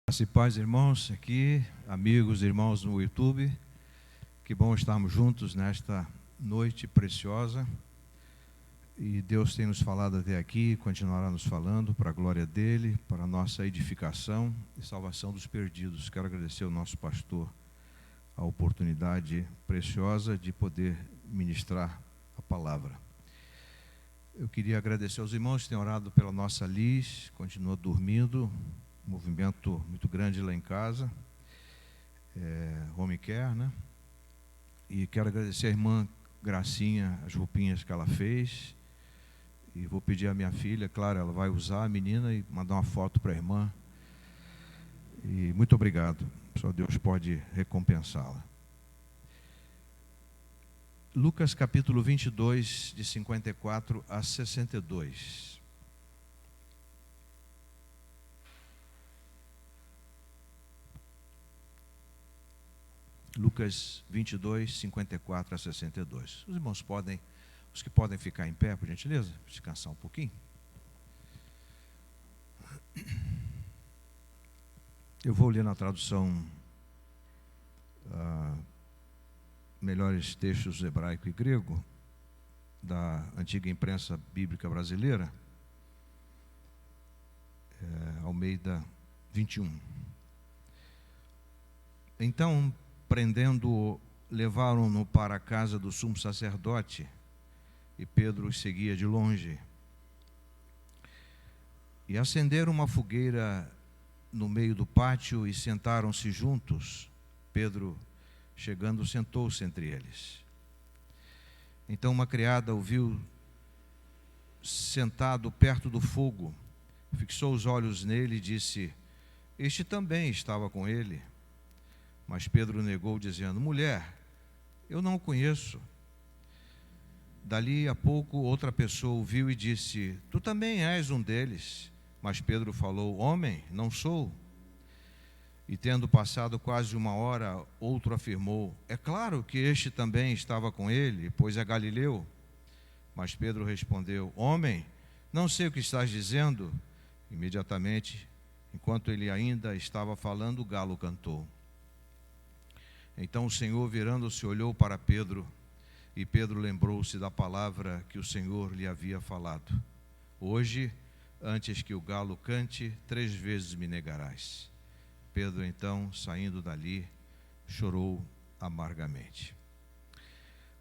Graça e paz, irmãos, aqui, amigos e irmãos no YouTube. Que bom estarmos juntos nesta noite preciosa. E Deus tem nos falado até aqui, e continuará nos falando para a glória dele, para a nossa edificação e salvação dos perdidos. Quero agradecer ao nosso pastor a oportunidade preciosa de poder ministrar a palavra. Eu queria agradecer aos irmãos que têm orado pela nossa Liz, continua dormindo. Movimento muito grande lá em casa, home care, né? E quero agradecer a irmã Gracinha, as roupinhas que ela fez. E vou pedir à minha filha, claro, ela vai usar a menina e mandar uma foto para a irmã. E muito obrigado, só Deus pode recompensá-la. Lucas capítulo 22, de 54 a 62. Lucas 22, 54 a 62. Os irmãos podem, os que podem ficar em pé, por gentileza, descansar um pouquinho. Eu vou ler na tradução Melhores Textos Hebraico e Grego, da antiga imprensa bíblica brasileira, Almeida 21. Então, prendendo-o, levaram-no para a casa do sumo sacerdote, e Pedro os seguia de longe. E acenderam uma fogueira no meio do pátio e sentaram-se juntos. Pedro, chegando, sentou-se entre eles. Então uma criada o viu sentado perto do fogo, fixou os olhos nele e disse: "Este também estava com ele." Mas Pedro negou, dizendo: "Mulher, eu não o conheço." Dali a pouco outra pessoa o viu e disse: "Tu também és um deles." Mas Pedro falou: "Homem, não sou." E tendo passado quase uma hora, outro afirmou: "É claro que este também estava com ele, pois é galileu." Mas Pedro respondeu: "Homem, não sei o que estás dizendo." Imediatamente, enquanto ele ainda estava falando, o galo cantou. Então o Senhor, virando-se, olhou para Pedro, e Pedro lembrou-se da palavra que o Senhor lhe havia falado: "Hoje, antes que o galo cante, 3 vezes me negarás." Pedro, então, saindo dali, chorou amargamente.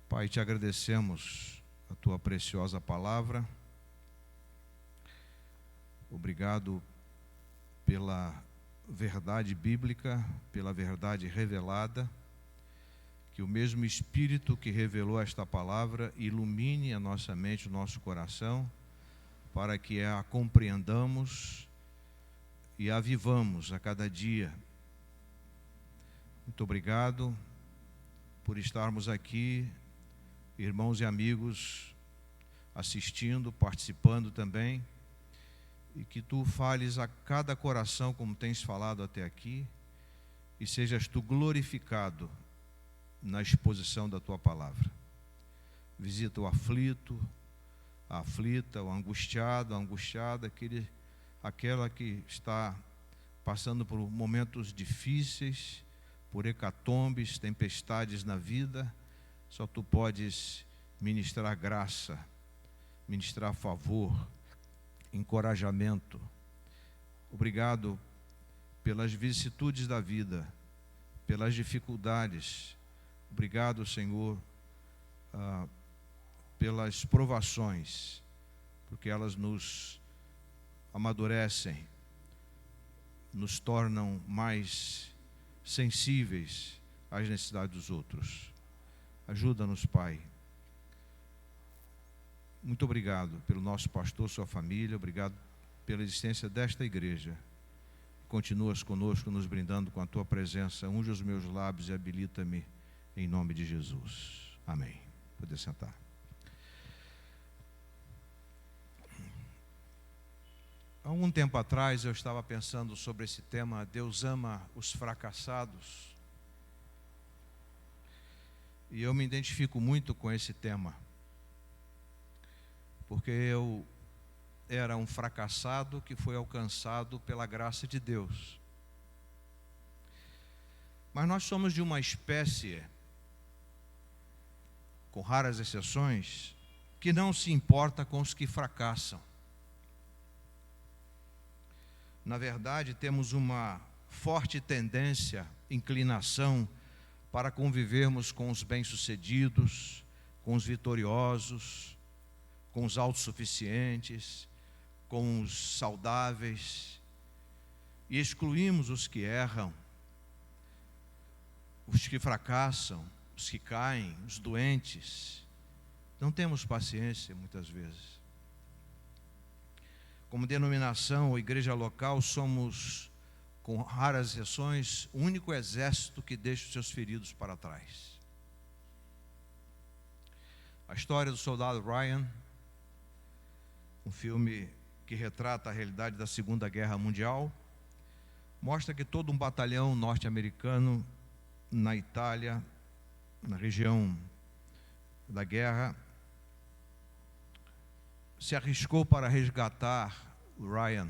Pai, te agradecemos a tua preciosa palavra. Obrigado pela verdade bíblica, pela verdade revelada. Que o mesmo Espírito que revelou esta palavra ilumine a nossa mente, o nosso coração, para que a compreendamos e a vivamos a cada dia. Muito obrigado por estarmos aqui, irmãos e amigos, assistindo, participando também, e que tu fales a cada coração como tens falado até aqui, e sejas tu glorificado na exposição da tua palavra. Visita o aflito, a aflita, o angustiado, a angustiada, aquela que está passando por momentos difíceis, por hecatombes, tempestades na vida. Só tu podes ministrar graça, ministrar favor, encorajamento. Obrigado pelas vicissitudes da vida, pelas dificuldades. Obrigado, Senhor, pelas provações, porque elas nos amadurecem, nos tornam mais sensíveis às necessidades dos outros. Ajuda-nos, Pai. Muito obrigado pelo nosso pastor, sua família. Obrigado pela existência desta igreja. Continuas conosco, nos brindando com a tua presença. Unge os meus lábios e habilita-me em nome de Jesus. Amém. Pode sentar. Há um tempo atrás eu estava pensando sobre esse tema: Deus ama os fracassados. E eu me identifico muito com esse tema, porque eu era um fracassado que foi alcançado pela graça de Deus. Mas nós somos de uma espécie, com raras exceções, que não se importa com os que fracassam. Na verdade, temos uma forte tendência, inclinação para convivermos com os bem-sucedidos, com os vitoriosos, com os autossuficientes, com os saudáveis, e excluímos os que erram, os que fracassam, os que caem, os doentes. Não temos paciência muitas vezes. Como denominação ou igreja local, somos, com raras exceções, o único exército que deixa os seus feridos para trás. A história do soldado Ryan, um filme que retrata a realidade da Segunda Guerra Mundial, mostra que todo um batalhão norte-americano na Itália, na região da guerra, se arriscou para resgatar o Ryan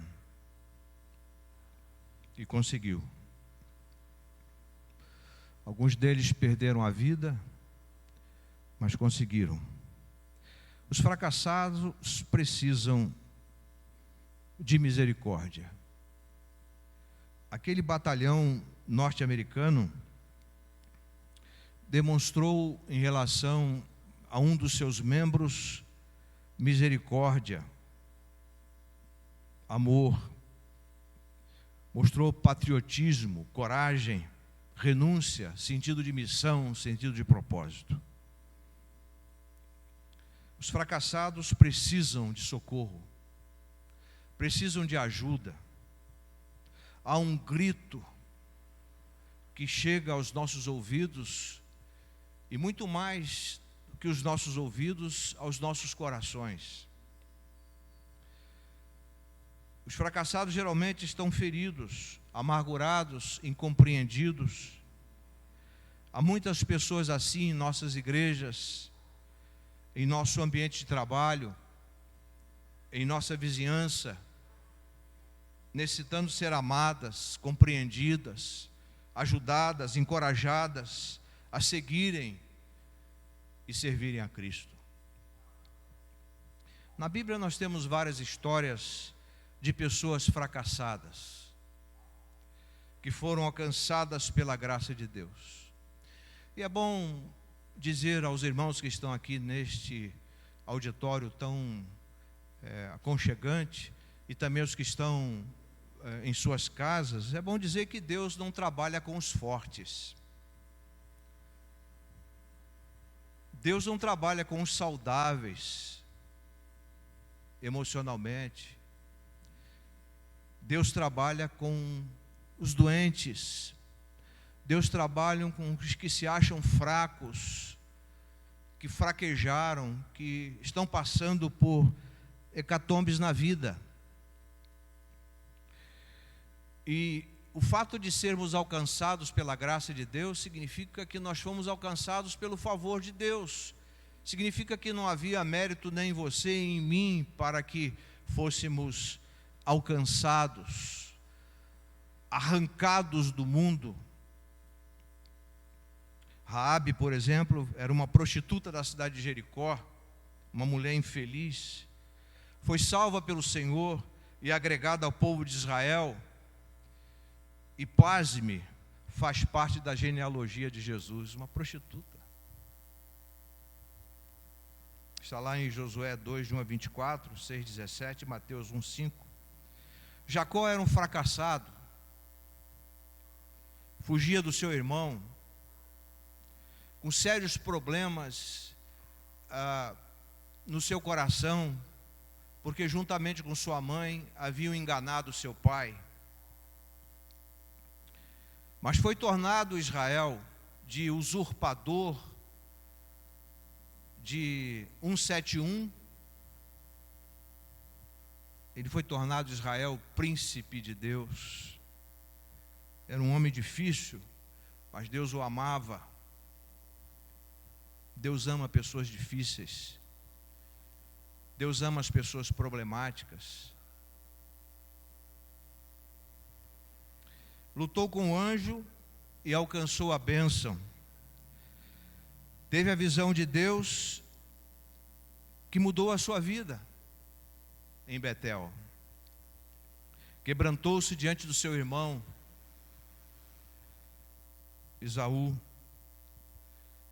e conseguiu. Alguns deles perderam a vida, mas conseguiram. Os fracassados precisam de misericórdia. Aquele batalhão norte-americano demonstrou em relação a um dos seus membros misericórdia, amor, mostrou patriotismo, coragem, renúncia, sentido de missão, sentido de propósito. Os fracassados precisam de socorro, precisam de ajuda. Há um grito que chega aos nossos ouvidos, e muito mais do que os nossos ouvidos, aos nossos corações. Os fracassados geralmente estão feridos, amargurados, incompreendidos. Há muitas pessoas assim em nossas igrejas, em nosso ambiente de trabalho, em nossa vizinhança, necessitando ser amadas, compreendidas, ajudadas, encorajadas a seguirem e servirem a Cristo. Na Bíblia nós temos várias histórias de pessoas fracassadas, que foram alcançadas pela graça de Deus. E é bom dizer aos irmãos que estão aqui neste auditório tão aconchegante, e também aos que estão em suas casas, é bom dizer que Deus não trabalha com os fortes. Deus não trabalha com os saudáveis emocionalmente. Deus trabalha com os doentes. Deus trabalha com os que se acham fracos, que fraquejaram, que estão passando por hecatombes na vida. E o fato de sermos alcançados pela graça de Deus significa que nós fomos alcançados pelo favor de Deus. Significa que não havia mérito nem em você nem em mim para que fôssemos alcançados, arrancados do mundo. Raabe, por exemplo, era uma prostituta da cidade de Jericó, uma mulher infeliz. Foi salva pelo Senhor e agregada ao povo de Israel. E pasme, faz parte da genealogia de Jesus, uma prostituta. Está lá em Josué 2, de 1 a 24, 6, 17, Mateus 1, 5. Jacó era um fracassado, fugia do seu irmão, com sérios problemas no seu coração, porque juntamente com sua mãe haviam enganado seu pai. Mas foi tornado Israel de usurpador, de 171. Ele foi tornado Israel príncipe de Deus. Era um homem difícil, mas Deus o amava. Deus ama pessoas difíceis. Deus ama as pessoas problemáticas. Lutou com o anjo e alcançou a bênção. Teve a visão de Deus que mudou a sua vida em Betel. Quebrantou-se diante do seu irmão Esaú.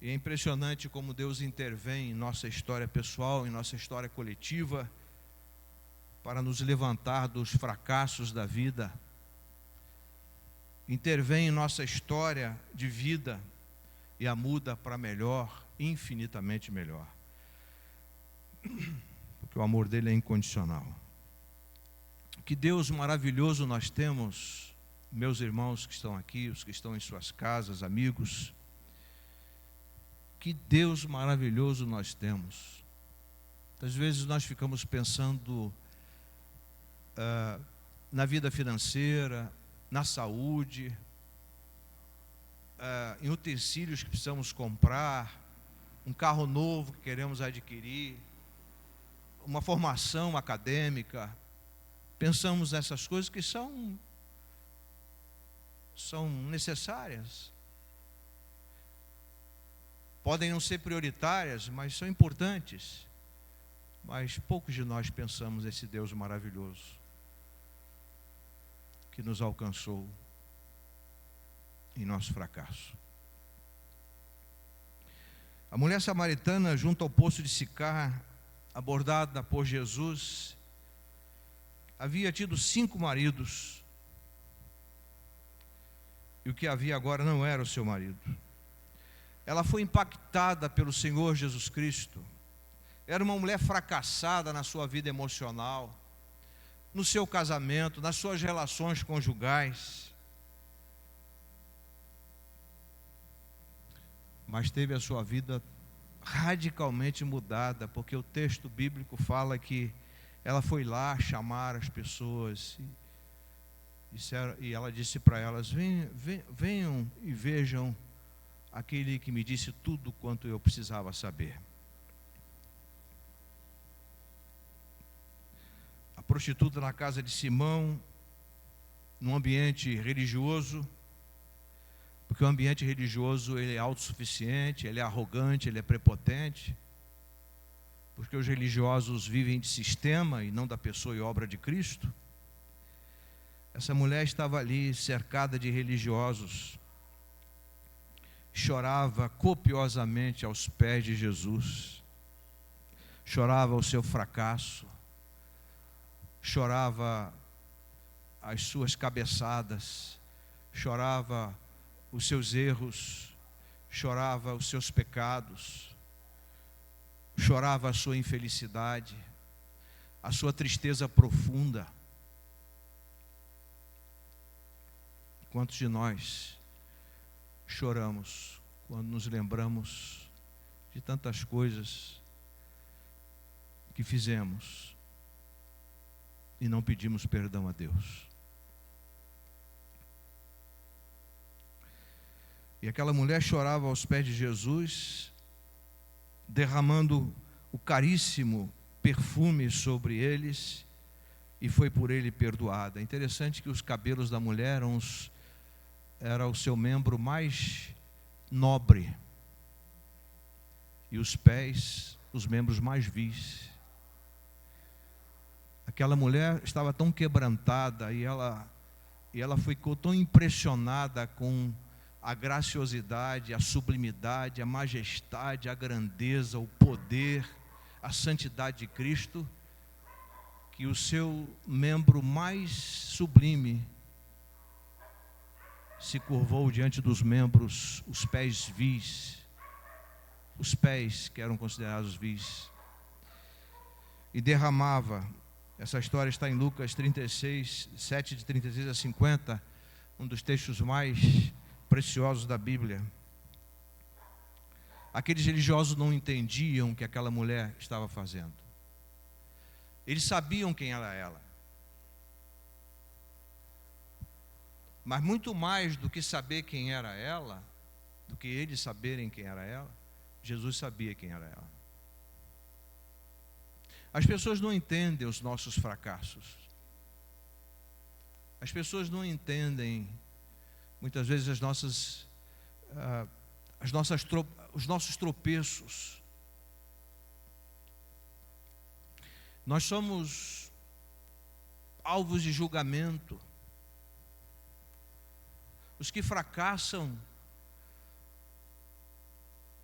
E é impressionante como Deus intervém em nossa história pessoal, em nossa história coletiva, para nos levantar dos fracassos da vida. Intervém em nossa história de vida e a muda para melhor, infinitamente melhor. Porque o amor dele é incondicional. Que Deus maravilhoso nós temos, meus irmãos que estão aqui, os que estão em suas casas, amigos. Que Deus maravilhoso nós temos. Às vezes nós ficamos pensando na vida financeira, na saúde, em utensílios que precisamos comprar, um carro novo que queremos adquirir, uma formação acadêmica. Pensamos nessas coisas que são necessárias. Podem não ser prioritárias, mas são importantes. Mas poucos de nós pensamos nesse Deus maravilhoso que nos alcançou em nosso fracasso. A mulher samaritana, junto ao poço de Sicar, abordada por Jesus, havia tido 5 maridos, e o que havia agora não era o seu marido. Ela foi impactada pelo Senhor Jesus Cristo. Era uma mulher fracassada na sua vida emocional, no seu casamento, nas suas relações conjugais. Mas teve a sua vida radicalmente mudada, porque o texto bíblico fala que ela foi lá chamar as pessoas e ela disse para elas: venham e vejam aquele que me disse tudo quanto eu precisava saber. A prostituta na casa de Simão, num ambiente religioso, porque o ambiente religioso ele é autossuficiente, ele é arrogante, ele é prepotente, porque os religiosos vivem de sistema e não da pessoa e obra de Cristo. Essa mulher estava ali cercada de religiosos, chorava copiosamente aos pés de Jesus, chorava o seu fracasso, chorava as suas cabeçadas, chorava os seus erros, chorava os seus pecados, chorava a sua infelicidade, a sua tristeza profunda. Quantos de nós choramos quando nos lembramos de tantas coisas que fizemos e não pedimos perdão a Deus? E aquela mulher chorava aos pés de Jesus, derramando o caríssimo perfume sobre eles, e foi por ele perdoada. É interessante que os cabelos da mulher era o seu membro mais nobre, e os pés, os membros mais vis. Aquela mulher estava tão quebrantada, e ela ficou tão impressionada com a graciosidade, a sublimidade, a majestade, a grandeza, o poder, a santidade de Cristo, que o seu membro mais sublime se curvou diante dos membros, os pés vis, os pés que eram considerados vis, e derramava. Essa história está em Lucas 36, 7 de 36 a 50, um dos textos mais preciosos da Bíblia. Aqueles religiosos não entendiam o que aquela mulher estava fazendo. Eles sabiam quem era ela. Mas muito mais do que saber quem era ela, do que eles saberem quem era ela, Jesus sabia quem era ela. As pessoas não entendem os nossos fracassos. As pessoas não entendem muitas vezes os nossos tropeços. Nós somos alvos de julgamento. Os que fracassam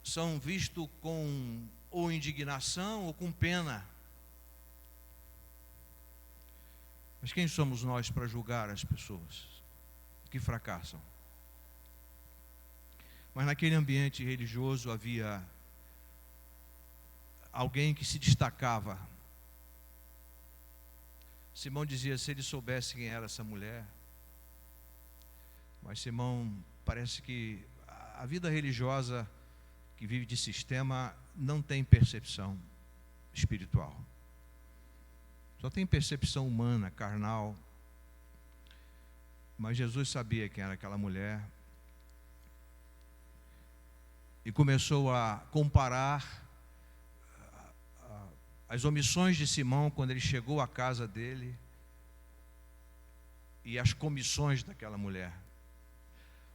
são vistos com ou indignação ou com pena. Mas quem somos nós para julgar as pessoas que fracassam? Mas naquele ambiente religioso havia alguém que se destacava. Simão dizia, se ele soubesse quem era essa mulher. Mas Simão, parece que a vida religiosa que vive de sistema não tem percepção espiritual. Só tem percepção humana, carnal. Mas Jesus sabia quem era aquela mulher. E começou a comparar as omissões de Simão quando ele chegou à casa dele e as comissões daquela mulher.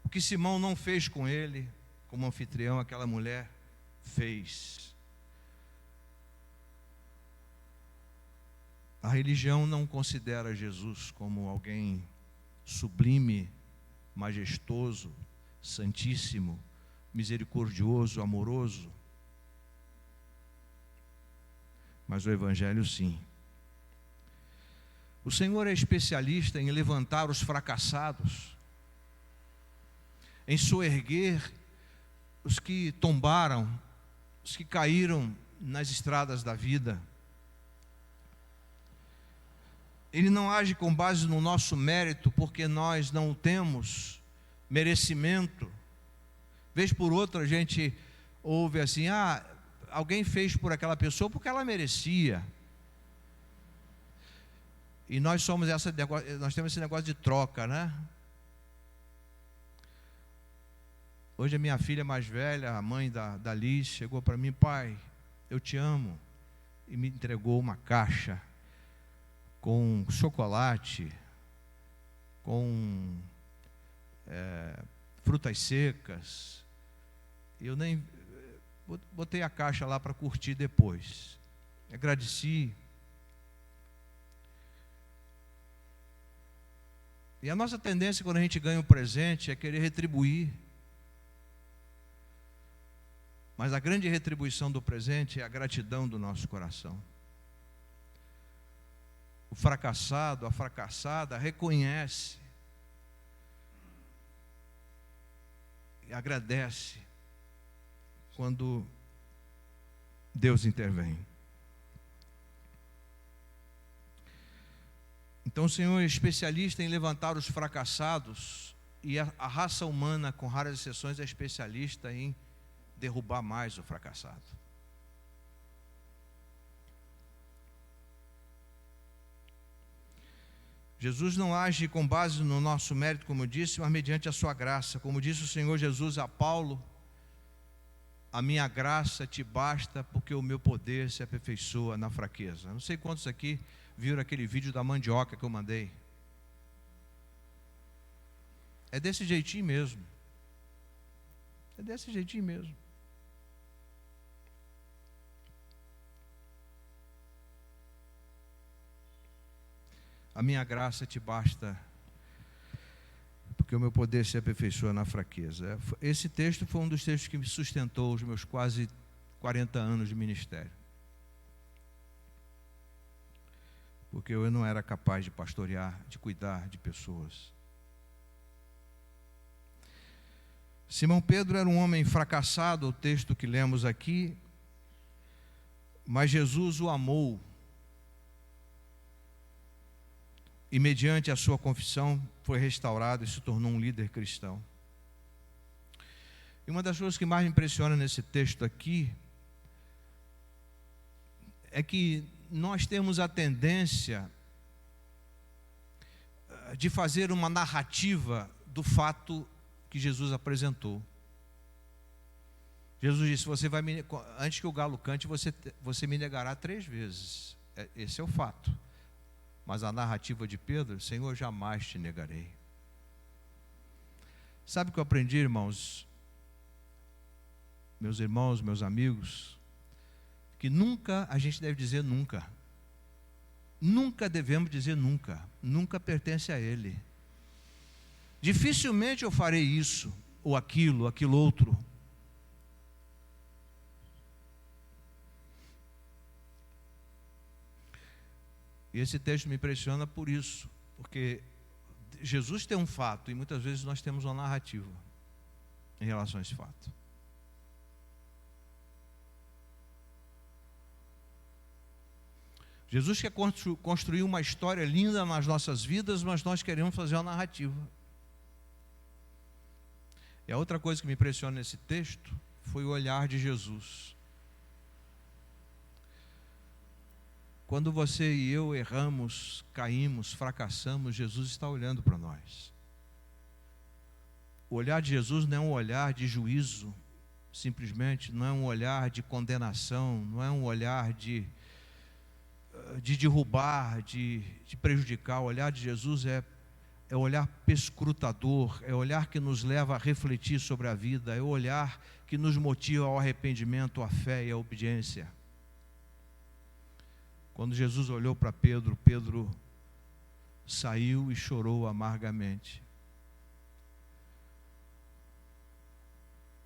O que Simão não fez com ele, como anfitrião, aquela mulher fez. A religião não considera Jesus como alguém sublime, majestoso, santíssimo, misericordioso, amoroso. Mas o Evangelho sim. O Senhor é especialista em levantar os fracassados, em soerguer os que tombaram, os que caíram nas estradas da vida. Ele não age com base no nosso mérito, porque nós não temos merecimento. Vez por outra a gente ouve assim, alguém fez por aquela pessoa porque ela merecia. E nós nós temos esse negócio de troca, né? Hoje a minha filha mais velha, a mãe da Liz, chegou para mim, pai, eu te amo, e me entregou uma caixa com chocolate, com frutas secas. Eu nem botei a caixa lá para curtir depois. Agradeci. E a nossa tendência quando a gente ganha um presente é querer retribuir. Mas a grande retribuição do presente é a gratidão do nosso coração. O fracassado, a fracassada reconhece e agradece quando Deus intervém. Então o Senhor é especialista em levantar os fracassados, e a raça humana, com raras exceções, é especialista em derrubar mais o fracassado. Jesus não age com base no nosso mérito, como eu disse, mas mediante a sua graça. Como disse o Senhor Jesus a Paulo, a minha graça te basta, porque o meu poder se aperfeiçoa na fraqueza. Não sei quantos aqui viram aquele vídeo da mandioca que eu mandei. É desse jeitinho mesmo. É desse jeitinho mesmo. A minha graça te basta, porque o meu poder se aperfeiçoa na fraqueza. Esse texto foi um dos textos que me sustentou os meus quase 40 anos de ministério. Porque eu não era capaz de pastorear, de cuidar de pessoas. Simão Pedro era um homem fracassado, o texto que lemos aqui, mas Jesus o amou. E mediante a sua confissão foi restaurado e se tornou um líder cristão. E uma das coisas que mais me impressiona nesse texto aqui é que nós temos a tendência de fazer uma narrativa do fato que Jesus apresentou. Jesus disse, antes que o galo cante, você me negará 3 vezes. Esse é o fato. Mas a narrativa de Pedro, Senhor, jamais te negarei. Sabe o que eu aprendi, irmãos? Meus irmãos, meus amigos, que nunca, a gente deve dizer nunca. Nunca devemos dizer nunca. Nunca pertence a Ele. Dificilmente eu farei isso, ou aquilo outro. E esse texto me impressiona por isso, porque Jesus tem um fato e muitas vezes nós temos uma narrativa em relação a esse fato. Jesus quer construir uma história linda nas nossas vidas, mas nós queremos fazer uma narrativa. E a outra coisa que me impressiona nesse texto foi o olhar de Jesus. Quando você e eu erramos, caímos, fracassamos, Jesus está olhando para nós. O olhar de Jesus não é um olhar de juízo, simplesmente, não é um olhar de condenação, não é um olhar de derrubar, de prejudicar. O olhar de Jesus é o olhar perscrutador, é o olhar que nos leva a refletir sobre a vida, é o olhar que nos motiva ao arrependimento, à fé e à obediência. Quando Jesus olhou para Pedro, Pedro saiu e chorou amargamente.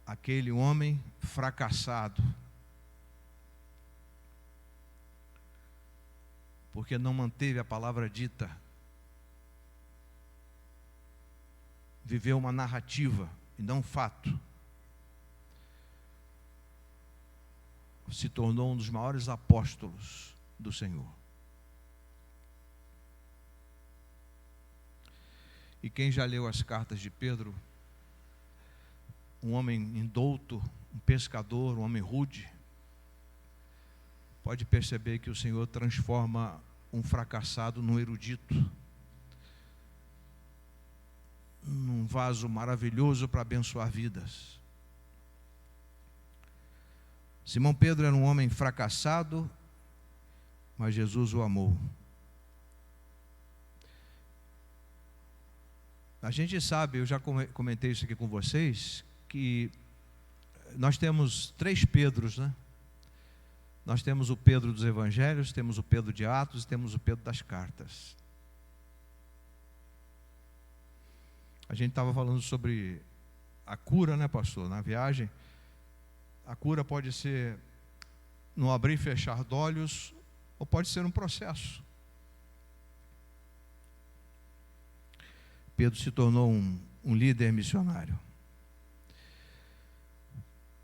Aquele homem fracassado, porque não manteve a palavra dita, viveu uma narrativa e não um fato, se tornou um dos maiores apóstolos do Senhor. E quem já leu as cartas de Pedro, um homem indouto, um pescador, um homem rude, pode perceber que o Senhor transforma um fracassado num erudito, num vaso maravilhoso para abençoar vidas. Simão Pedro era um homem fracassado, mas Jesus o amou. A gente sabe, eu já comentei isso aqui com vocês, que nós temos 3 Pedros, né? Nós temos o Pedro dos Evangelhos, temos o Pedro de Atos e temos o Pedro das cartas. A gente estava falando sobre a cura, né, pastor? Na viagem, a cura pode ser no abrir e fechar de olhos, ou pode ser um processo. Pedro se tornou um líder missionário.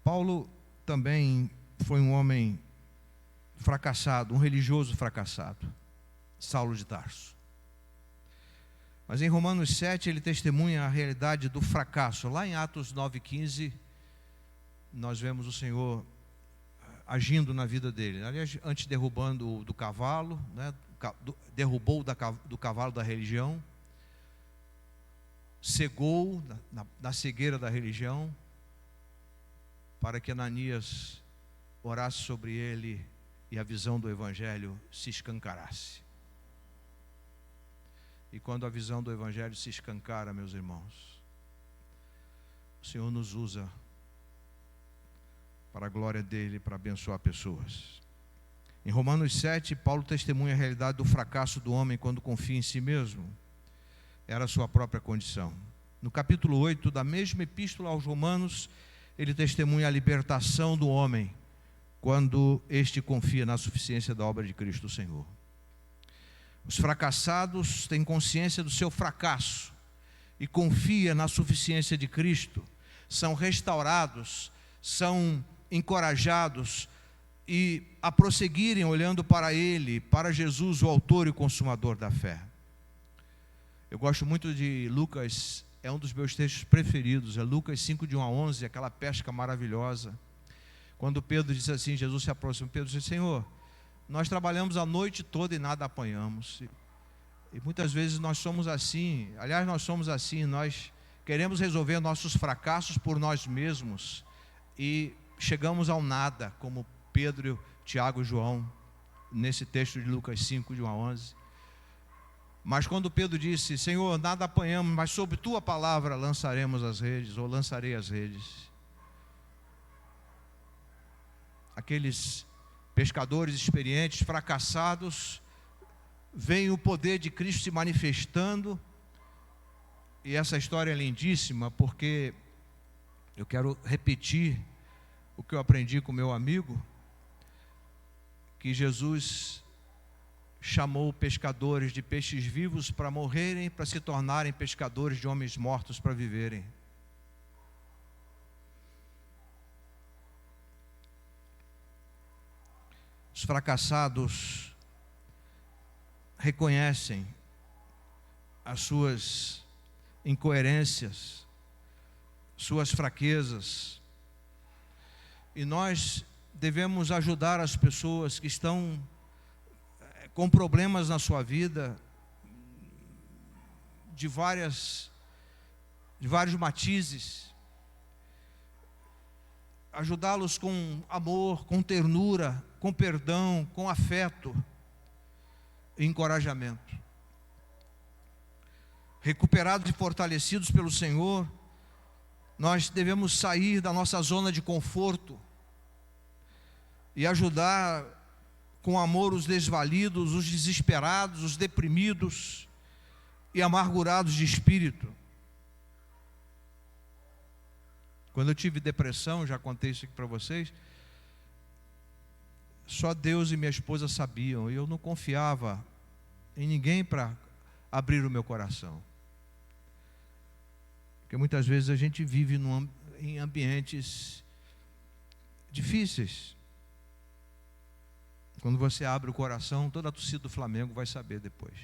Paulo também foi um homem fracassado, um religioso fracassado, Saulo de Tarso. Mas em Romanos 7 ele testemunha a realidade do fracasso. Lá em Atos 9,15 nós vemos o Senhor agindo na vida dele. Aliás, antes derrubando do cavalo, né, derrubou do cavalo da religião, cegou na cegueira da religião, para que Ananias orasse sobre ele e a visão do Evangelho se escancarasse. E quando a visão do Evangelho se escancara, meus irmãos, o Senhor nos usa para a glória dele, para abençoar pessoas. Em Romanos 7, Paulo testemunha a realidade do fracasso do homem quando confia em si mesmo. Era a sua própria condição. No capítulo 8 da mesma epístola aos Romanos, ele testemunha a libertação do homem quando este confia na suficiência da obra de Cristo, o Senhor. Os fracassados têm consciência do seu fracasso e confiam na suficiência de Cristo, são restaurados, são encorajados a prosseguirem olhando para Ele, para Jesus, o autor e consumador da fé. Eu gosto muito de Lucas, é um dos meus textos preferidos, é Lucas 5, de 1 a 11, aquela pesca maravilhosa. Quando Pedro disse assim, Jesus se aproxima, Pedro disse, Senhor, nós trabalhamos a noite toda e nada apanhamos. E muitas vezes nós somos assim, aliás, nós somos assim, nós queremos resolver nossos fracassos por nós mesmos e chegamos ao nada, como Pedro, Tiago e João, nesse texto de Lucas 5, de 1 a 11. Mas quando Pedro disse: Senhor, nada apanhamos, mas sob tua palavra lançaremos as redes, ou lançarei as redes. Aqueles pescadores experientes, fracassados, veem o poder de Cristo se manifestando. E essa história é lindíssima, porque eu quero repetir o que eu aprendi com meu amigo, que Jesus chamou pescadores de peixes vivos para morrerem, para se tornarem pescadores de homens mortos para viverem. Os fracassados reconhecem as suas incoerências, suas fraquezas, e nós devemos ajudar as pessoas que estão com problemas na sua vida, de vários matizes, ajudá-los com amor, com ternura, com perdão, com afeto e encorajamento. Recuperados e fortalecidos pelo Senhor, nós devemos sair da nossa zona de conforto e ajudar com amor os desvalidos, os desesperados, os deprimidos e amargurados de espírito. Quando eu tive depressão, já contei isso aqui para vocês, só Deus e minha esposa sabiam, e eu não confiava em ninguém para abrir o meu coração. Porque muitas vezes a gente vive em ambientes difíceis. Quando você abre o coração, toda a torcida do Flamengo vai saber depois.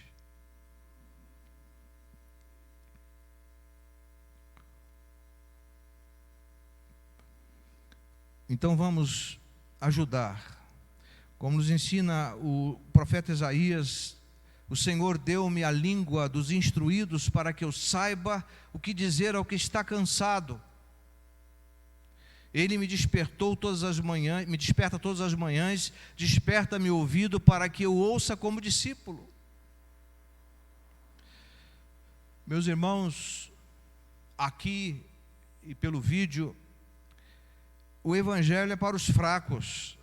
Então vamos ajudar. Como nos ensina o profeta Isaías: o Senhor deu-me a língua dos instruídos para que eu saiba o que dizer ao que está cansado. Ele me despertou todas as manhãs, me desperta todas as manhãs, desperta-me o ouvido para que eu ouça como discípulo. Meus irmãos, aqui e pelo vídeo, o Evangelho é para os fracos.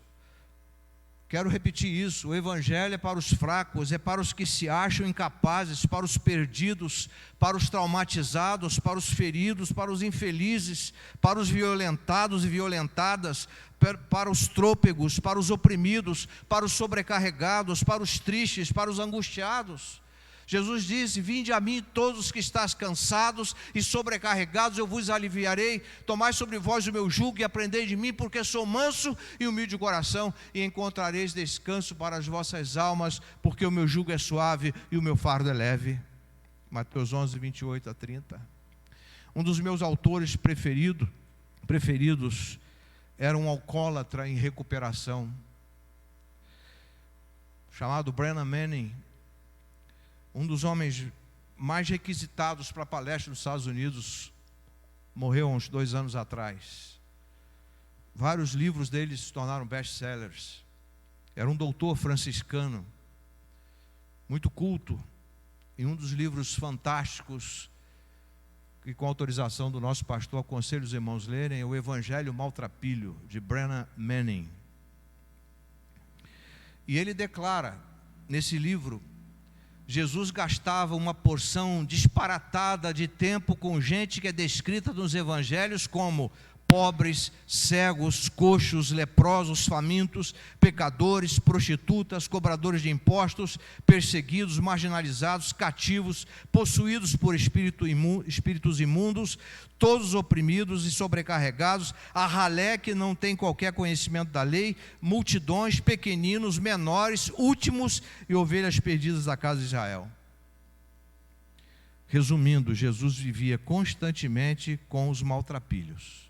Quero repetir isso: o Evangelho é para os fracos, é para os que se acham incapazes, para os perdidos, para os traumatizados, para os feridos, para os infelizes, para os violentados e violentadas, para os trôpegos, para os oprimidos, para os sobrecarregados, para os tristes, para os angustiados. Jesus disse: vinde a mim todos os que estáis cansados e sobrecarregados, eu vos aliviarei. Tomai sobre vós o meu jugo e aprendei de mim, porque sou manso e humilde de coração, e encontrareis descanso para as vossas almas, porque o meu jugo é suave e o meu fardo é leve. Mateus 11, 28 a 30. Um dos meus autores preferidos era um alcoólatra em recuperação, chamado Brennan Manning. Um dos homens mais requisitados para palestra nos Estados Unidos, morreu há uns 2 anos atrás. Vários livros dele se tornaram best-sellers. Era um doutor franciscano, muito culto, e um dos livros fantásticos, que com autorização do nosso pastor aconselho os irmãos lerem, é o Evangelho Maltrapilho, de Brennan Manning. E ele declara nesse livro: Jesus gastava uma porção disparatada de tempo com gente que é descrita nos evangelhos como pobres, cegos, coxos, leprosos, famintos, pecadores, prostitutas, cobradores de impostos, perseguidos, marginalizados, cativos, possuídos por espíritos imundos, todos oprimidos e sobrecarregados, a ralé que não tem qualquer conhecimento da lei, multidões, pequeninos, menores, últimos e ovelhas perdidas da casa de Israel. Resumindo, Jesus vivia constantemente com os maltrapilhos.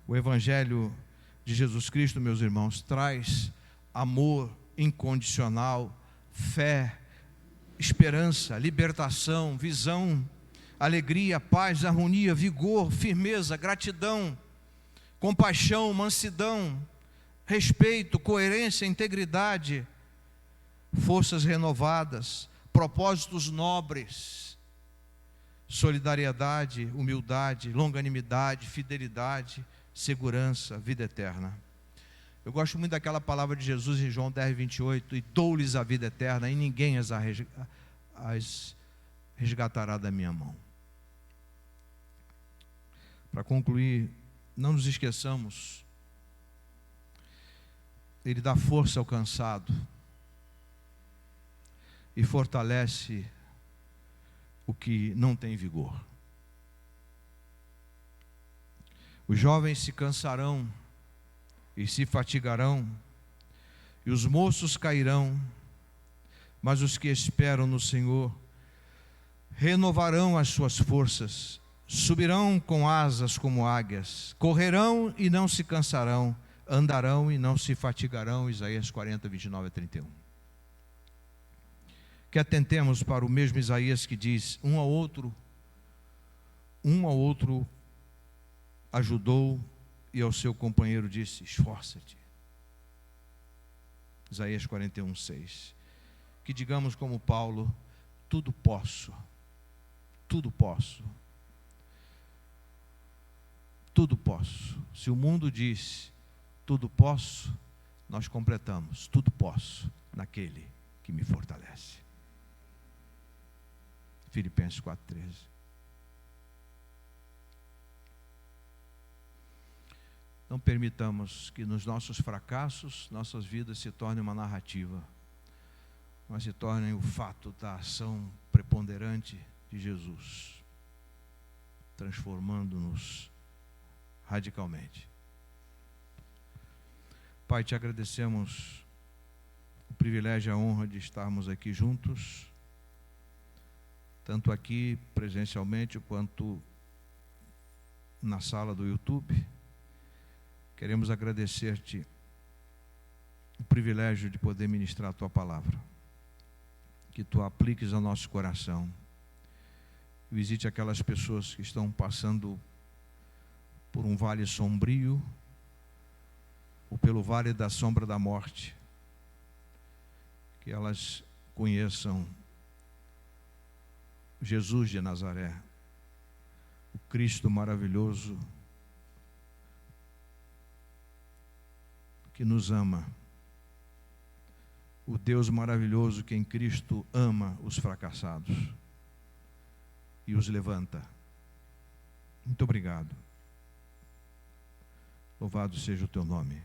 O Evangelho de Jesus Cristo, meus irmãos, traz amor incondicional, fé, esperança, libertação, visão, alegria, paz, harmonia, vigor, firmeza, gratidão, compaixão, mansidão, respeito, coerência, integridade, forças renovadas, propósitos nobres, solidariedade, humildade, longanimidade, fidelidade, segurança, vida eterna. Eu gosto muito daquela palavra de Jesus em João 10, 28, e dou-lhes a vida eterna, e ninguém as resgatará da minha mão. Para concluir, não nos esqueçamos, Ele dá força ao cansado e fortalece o que não tem vigor. Os jovens se cansarão e se fatigarão, e os moços cairão, mas os que esperam no Senhor renovarão as suas forças, subirão com asas como águias, correrão e não se cansarão, andarão e não se fatigarão. Isaías 40, 29 a 31. Que atentemos para o mesmo Isaías que diz: um ao outro ajudou, e ao seu companheiro disse: esforça-te. Isaías 41, 6. Que digamos como Paulo: tudo posso, tudo posso, tudo posso. Se o mundo diz tudo posso, nós completamos: tudo posso naquele que me fortalece. Filipenses 4,13. Não permitamos que nos nossos fracassos, nossas vidas se tornem uma narrativa, mas se tornem o fato da ação preponderante de Jesus, transformando-nos radicalmente. Pai, te agradecemos o privilégio e a honra de estarmos aqui juntos, tanto aqui presencialmente quanto na sala do YouTube. Queremos agradecer-te o privilégio de poder ministrar a tua palavra, que tu apliques ao nosso coração. Visite aquelas pessoas que estão passando por um vale sombrio, ou pelo vale da sombra da morte, que elas conheçam Jesus de Nazaré, o Cristo maravilhoso, que nos ama, o Deus maravilhoso que em Cristo ama os fracassados e os levanta. Muito obrigado. Louvado seja o teu nome,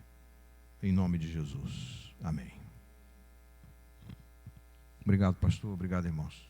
em nome de Jesus. Amém. Obrigado, pastor. Obrigado, irmãos.